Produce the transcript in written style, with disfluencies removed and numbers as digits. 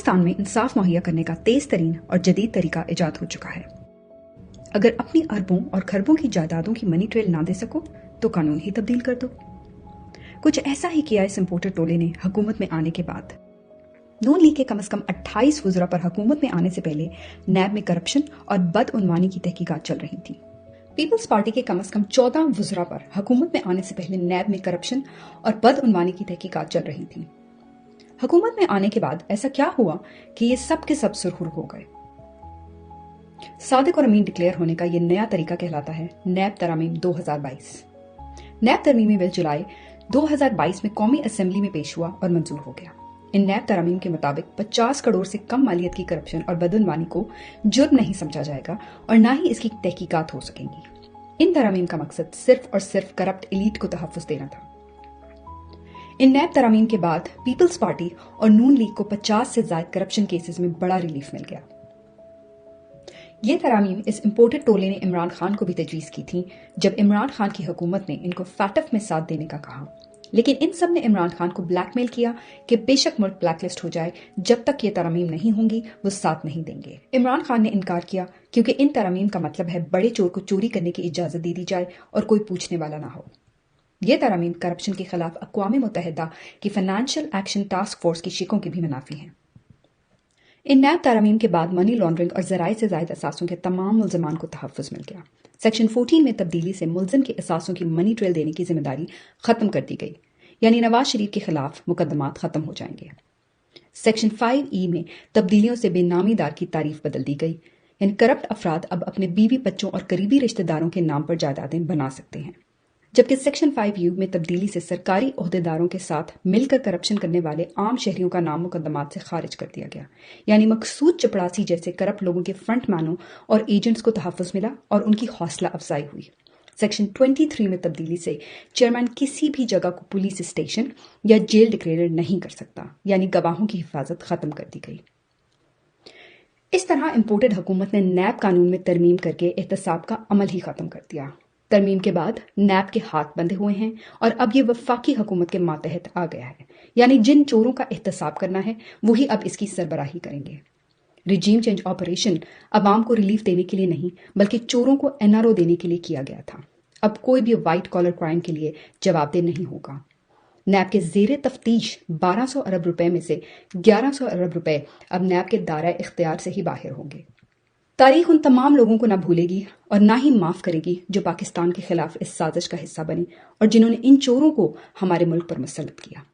पाकिस्तान में इंसाफ मुहैया करने का तेज तरीन और जदीद तरीका इजाद हो चुका है। अगर अपनी अरबों और खरबों की जायदादों की मनी ट्रेल ना दे सको तो कानून ही तब्दील कर दो। कुछ ऐसा ही किया इस इंपोर्टर टोले ने हुकूमत में आने के बाद। नून लीग के कम से कम 28 वुज़रा पर हुकूमत में आने से पहले नैब में करप्शन और बदउनवानी की तहकीकात चल रही थी। पीपल्स पार्टी के कम से कम 14 वुज़रा पर हुकूमत में आने से पहले नैब में करप्शन और बदउनवानी की तहकीकात चल रही थी। हुकूमत में आने के बाद ऐसा क्या हुआ कि ये सब के सब सुरखुर हो गए? सादिक और अमीन डिक्लेयर होने का ये नया तरीका कहलाता है नैब तरमीम 2022। नैब तरमीमी बिल जुलाई 2022 में कौमी असेंबली में पेश हुआ और मंजूर हो गया। इन नैब तरमीम के मुताबिक 50 करोड़ से कम मालियत की करप्शन और बदउनवानी को जुर्म नहीं समझा जाएगा और न ही इसकी तहकीकात हो सकेंगी। इन तरमीम का मकसद सिर्फ और सिर्फ करप्ट एलीट को तहफ़्फ़ुज़ देना था। इन नैब तरमीम के बाद पीपल्स पार्टी और नून लीग को 50 से ज्यादा करप्शन केसेस में बड़ा रिलीफ मिल गया। ये तरामीम इस इंपोर्टेड टोले ने इमरान खान को भी तजवीज़ की थी जब इमरान खान की हुकूमत ने इनको फैटफ में साथ देने का कहा, लेकिन इन सब ने इमरान खान को ब्लैकमेल किया कि बेशक मुल्क ब्लैकलिस्ट हो जाए, जब तक ये तरामीम नहीं होंगी वो साथ नहीं देंगे। इमरान खान ने इनकार किया क्योंकि इन तरामीम का मतलब है बड़े चोर को चोरी करने की इजाजत दे दी जाए और कोई पूछने वाला ना हो। ये तरामीम करप्शन के खिलाफ अक़वाम मुत्तहिदा की फाइनेंशियल एक्शन टास्क फोर्स की शिकों के भी मुनाफी हैं। इन नैब तरामीम के बाद मनी लॉन्ड्रिंग और ज़राए से ज़ायद असासों के तमाम मुल्ज़िमान को तहफ़्फ़ुज़ मिल गया। सेक्शन 14 में तब्दीली से मुल्ज़िम के असासों की मनी ट्रेल देने की जिम्मेदारी खत्म कर दी गई, यानी नवाज शरीफ के खिलाफ मुकदमात खत्म हो जाएंगे। सेक्शन 5E में तब्दीलियों से बेनामीदार की तारीफ बदल दी गई, यानी करप्ट अफराद अब अपने बीवी बच्चों और करीबी रिश्तेदारों के नाम पर जायदादें बना सकते हैं। जबकि सेक्शन 5U में तब्दीली से सरकारी ओहदेदारों के साथ मिलकर करप्शन करने वाले आम शहरियों का नाम मुकदमात से खारिज कर दिया गया, यानी मकसूद चपड़ासी जैसे करप्ट लोगों के फ्रंट मैनों और एजेंट्स को तहफ़्फ़ुज़ मिला और उनकी हौसला अफजाई हुई। सेक्शन 23 में तब्दीली से चेयरमैन किसी भी जगह को पुलिस स्टेशन या जेल डिक्लेयर नहीं कर सकता, यानी गवाहों की हिफाजत खत्म कर दी गई। इस तरह इंपोर्टेड हुकूमत ने नैब कानून में तरमीम करके एहतसाब का अमल ही खत्म कर दिया। तरमीम के बाद नैब के हाथ बंधे हुए हैं और अब ये वफाकी हुकूमत के मातहत आ गया है, यानी जिन चोरों का एहतसाब करना है वही अब इसकी सरबराही करेंगे। रिजीम चेंज ऑपरेशन अवाम को रिलीफ देने के लिए नहीं बल्कि चोरों को NRO देने के लिए किया गया था। अब कोई भी व्हाइट कॉलर क्राइम के लिए जवाबदेह नहीं होगा। नैब के ज़ेरे तफ्तीश 1200 अरब रुपए में से 1100 अरब रुपए अब नैब के दायरा इख्तियार से ही बाहर होंगे। तारीख उन तमाम लोगों को ना भूलेगी और ना ही माफ़ करेगी जो पाकिस्तान के खिलाफ इस साजिश का हिस्सा बने और जिन्होंने इन चोरों को हमारे मुल्क पर मुसल्लत किया।